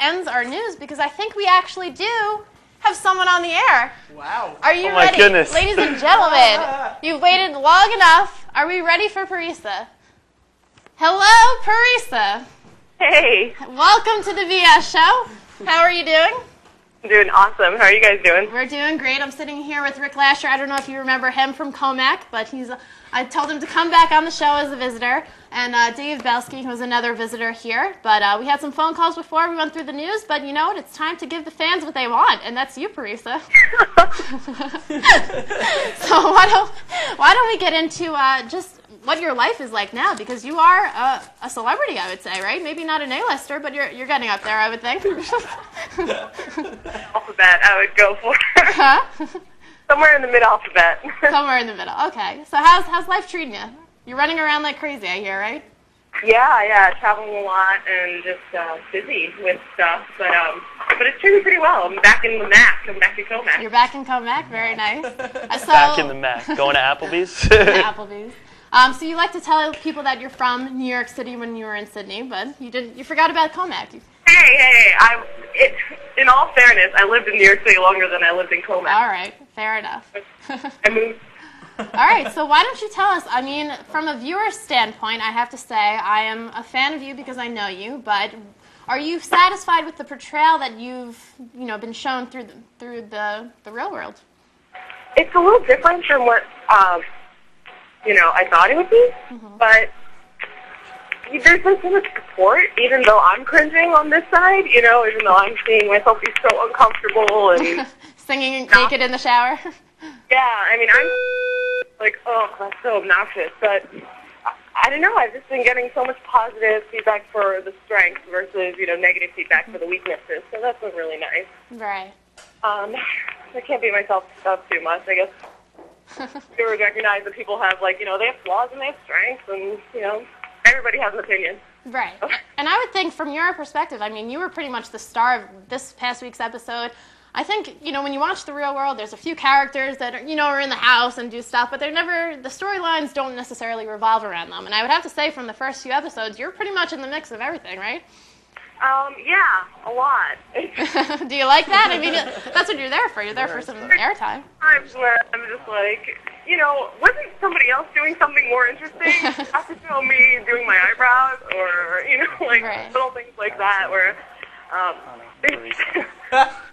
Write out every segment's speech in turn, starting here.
Ends our news because I think we actually do have someone on the air. Wow. Are you my ready? goodness. Ladies and gentlemen, you've waited long enough. Are we ready for Parisa? Hello, Parisa. Hey. Welcome to the VS show. How are you doing? I'm doing awesome. How are you guys doing? We're doing great. I'm sitting here with Rick Lasher. I don't know if you remember him from Comac, but I told him to come back on the show as a visitor. And Dave Belsky, who's another visitor here. But we had some phone calls before we went through the news. But you know what? It's time to give the fans what they want, and that's you, Parisa. So why don't we get into just what your life is like now? Because you are a celebrity, I would say, right? Maybe not an A-lister, but you're getting up there, I would think. Alphabet, I would go for. Huh? Somewhere in the mid-alphabet. Somewhere in the middle. Okay. So how's life treating you? You're running around like crazy, I hear, right? Yeah, traveling a lot and just busy with stuff, but it's treating pretty well. I'm back in the Mac. I'm back in Comac. You're back in Comac. Very nice. Back in the Mac. Going to Applebee's? Applebee's. So you like to tell people that you're from New York City when you were in Sydney, but you forgot about Comac. Hey, in all fairness, I lived in New York City longer than I lived in Comac. All right, fair enough. I moved. All right, so why don't you tell us, I mean, from a viewer's standpoint, I have to say I am a fan of you because I know you, but are you satisfied with the portrayal that you've, been shown through the real world? It's a little different from what, I thought it would be, but there's been so much support, even though I'm cringing on this side, even though I'm seeing myself be so uncomfortable and singing naked in the shower. Yeah, I mean, I'm like, oh, that's so obnoxious, but I don't know, I've just been getting so much positive feedback for the strengths versus, negative feedback for the weaknesses, so that's been really nice. Right. I can't beat myself up too much, I guess. You would recognize that people have, they have flaws and they have strengths, and, everybody has an opinion. Right. And I would think from your perspective, I mean, you were pretty much the star of this past week's episode. I think, when you watch The Real World, there's a few characters that, are in the house and do stuff, but the storylines don't necessarily revolve around them. And I would have to say from the first few episodes, you're pretty much in the mix of everything, right? Yeah, a lot. Do you like that? I mean, that's what you're there for. You're there for some airtime. Times where I'm just like, wasn't somebody else doing something more interesting? Have to show me doing my eyebrows or, right. Little things like that where,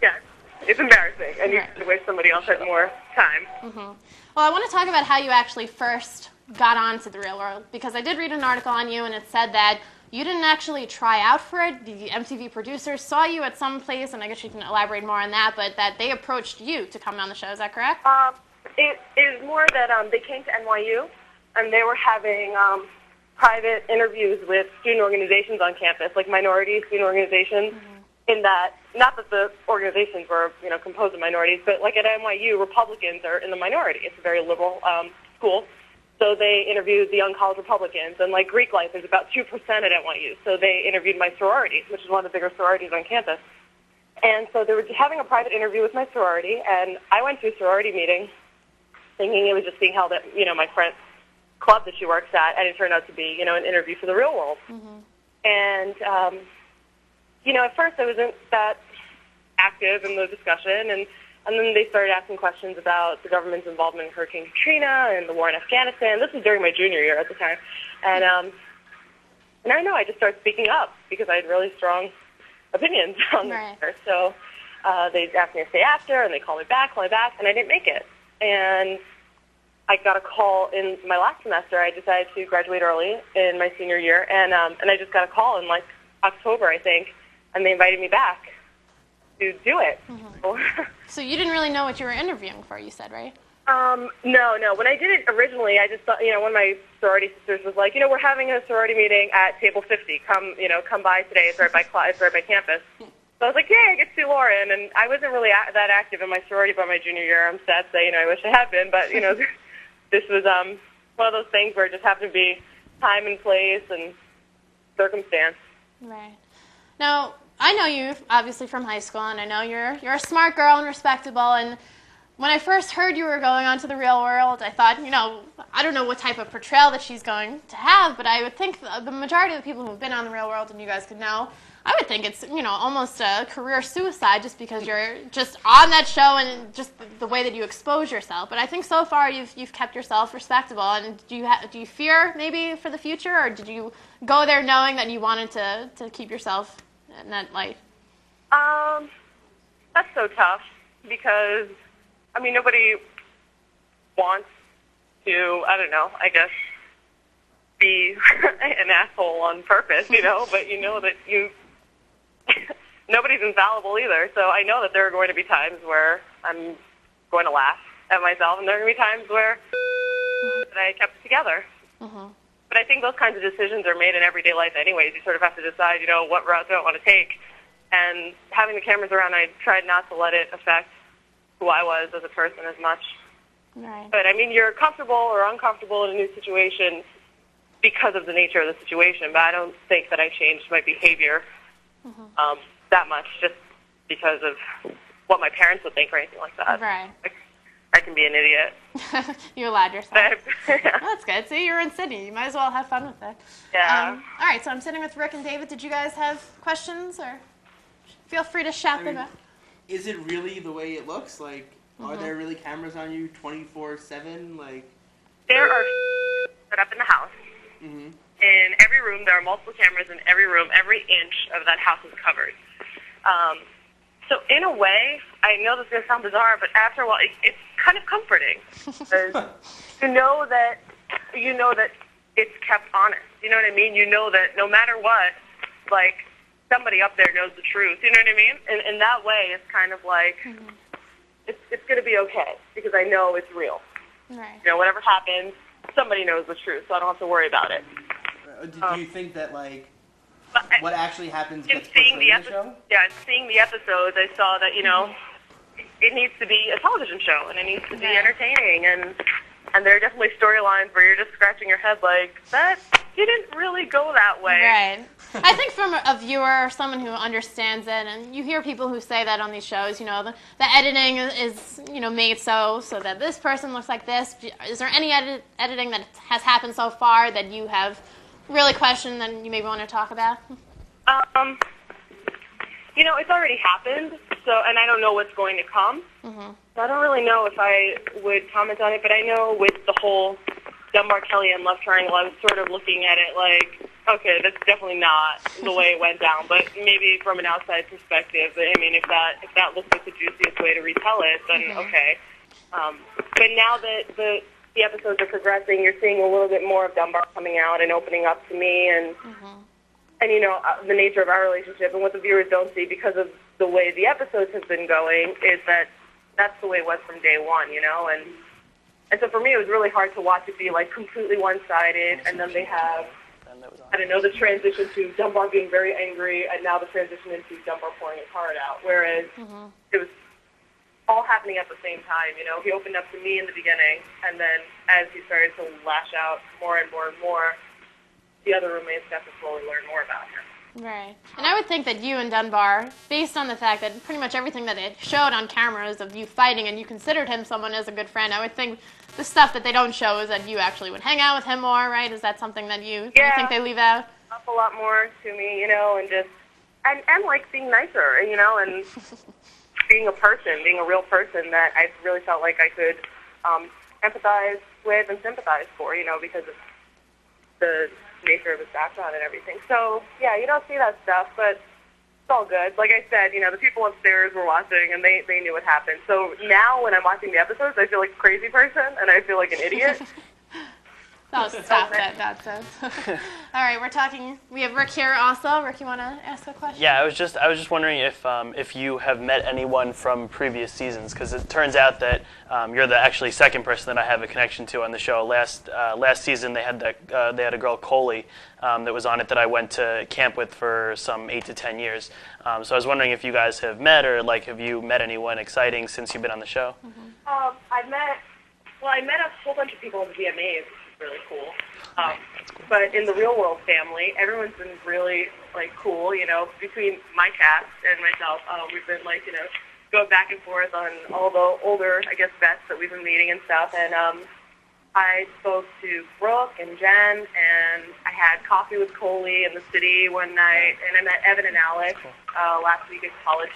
yeah, it's embarrassing, and you wish somebody else had more time. Well, I want to talk about how you actually first got onto The Real World, because I did read an article on you, and it said that you didn't actually try out for it. The MTV producers saw you at some place, and I guess you can elaborate more on that, but that they approached you to come on the show. Is that correct? It is more that they came to NYU, and they were having private interviews with student organizations on campus, like minority student organizations, in that, not that the organizations were, composed of minorities, but like at NYU, Republicans are in the minority. It's a very liberal school. So they interviewed the young college Republicans, and like Greek life is about 2% at NYU. So they interviewed my sorority, which is one of the bigger sororities on campus. And so they were having a private interview with my sorority, and I went to a sorority meeting thinking it was just being held at, my friend's club that she works at, and it turned out to be, an interview for The Real World. And, at first I wasn't that active in the discussion, and then they started asking questions about the government's involvement in Hurricane Katrina and the war in Afghanistan. This was during my junior year at the time. And I don't know, I just started speaking up because I had really strong opinions on this matter. So they asked me to stay after, and they called me back, and I didn't make it. And I got a call in my last semester. I decided to graduate early in my senior year, and I just got a call in, October, I think, and they invited me back to do it. So you didn't really know what you were interviewing for, you said, right? No. When I did it originally, I just thought, one of my sorority sisters was like, we're having a sorority meeting at table 50. Come by today. It's right by campus. So I was like, yay, I get to see Lauren. And I wasn't really that active in my sorority by my junior year. I'm sad to say, I wish I had been. But, this was one of those things where it just happened to be time and place and circumstance. Right. Now, I know you obviously from high school, and I know you're a smart girl and respectable, and when I first heard you were going on to the real world, I thought, I don't know what type of portrayal that she's going to have, but I would think the majority of the people who have been on the real world, and you guys could know, I would think it's, almost a career suicide just because you're just on that show and just the way that you expose yourself. But I think so far you've kept yourself respectable. And do you fear maybe for the future, or did you go there knowing that you wanted to keep yourself in that light? That's so tough because, nobody wants to, I don't know, I guess, be an asshole on purpose, but that nobody's infallible either. So I know that there are going to be times where I'm going to laugh at myself, and there are going to be times where that I kept it together. Mm-hmm. But I think those kinds of decisions are made in everyday life anyways. You sort of have to decide, what route do I want to take. And having the cameras around, I tried not to let it affect who I was as a person as much. Right. But, you're comfortable or uncomfortable in a new situation because of the nature of the situation. But I don't think that I changed my behavior that much just because of what my parents would think or anything like that. Right. I can be an idiot. You allowed yourself. Well, that's good. See, you're in Sydney. You might as well have fun with it. Yeah. All right, so I'm sitting with Rick and David. Did you guys have questions, or feel free to shout them out? Is it really the way it looks? Like, are there really cameras on you 24/7? Like, there are set up in the house. Mm-hmm. In every room, there are multiple cameras in every room. Every inch of that house is covered. So in a way, I know this is going to sound bizarre, but after a while, it's kind of comforting. You know that it's kept honest. You know what I mean? You know that no matter what, like, somebody up there knows the truth. You know what I mean? And in that way, it's kind of like, it's going to be okay because I know it's real. Right. Whatever happens, somebody knows the truth, so I don't have to worry about it. Do you think that, like, what actually happens gets seeing portrayed in the show? Yeah, seeing the episodes, I saw that, it needs to be a television show, and it needs to be entertaining, and there are definitely storylines where you're just scratching your head like, that didn't really go that way. Right. I think from a viewer, someone who understands it, and you hear people who say that on these shows, the editing is made so that this person looks like this. Is there any editing that has happened so far that you have really questioned that you maybe want to talk about? It's already happened, and I don't know what's going to come. Mm-hmm. So I don't really know if I would comment on it, but I know with the whole Dunbar, Kelly, and love triangle, I was sort of looking at it like, okay, that's definitely not the way it went down, but maybe from an outside perspective, if that looks like the juiciest way to retell it, then okay. But now that the episodes are progressing, you're seeing a little bit more of Dunbar coming out and opening up to me, and the nature of our relationship, and what the viewers don't see because of the way the episodes have been going is that that's the way it was from day one, and so for me it was really hard to watch it be like completely one-sided, and then they have, I don't know, the transition to Dunbar being very angry, and now the transition into Dunbar pouring his heart out, whereas it was all happening at the same time. He opened up to me in the beginning, and then as he started to lash out more and more and more, the other roommates got to slowly learn more about him. Right. And I would think that you and Dunbar, based on the fact that pretty much everything that it showed on cameras of you fighting and you considered him someone as a good friend, I would think the stuff that they don't show is that you actually would hang out with him more, right? Is that something that you think they leave out? Up a lot more to me, and just, and like being nicer, and being a person, being a real person that I really felt like I could empathize with and sympathize for, because of the nature of his background and everything. So, yeah, you don't see that stuff, but it's all good. Like I said, the people upstairs were watching, and they knew what happened. So now when I'm watching the episodes, I feel like a crazy person, and I feel like an idiot. Oh, stop that nonsense. All right, we have Rick here also. Rick, you want to ask a question? Yeah, I was just wondering if you have met anyone from previous seasons, because it turns out that you're the actually second person that I have a connection to on the show. Last season they had a girl, Coley, that was on it that I went to camp with for some 8 to 10 years. So I was wondering if you guys have met, or have you met anyone exciting since you've been on the show? Mm-hmm. I met a whole bunch of people in the VMAs. Really cool. But in the real world family, everyone's been really cool. Between my cast and myself, we've been go back and forth on all the older, I guess, vets that we've been meeting and stuff. And I spoke to Brooke and Jen, and I had coffee with Coley in the city one night, and I met Evan and Alex last week at college.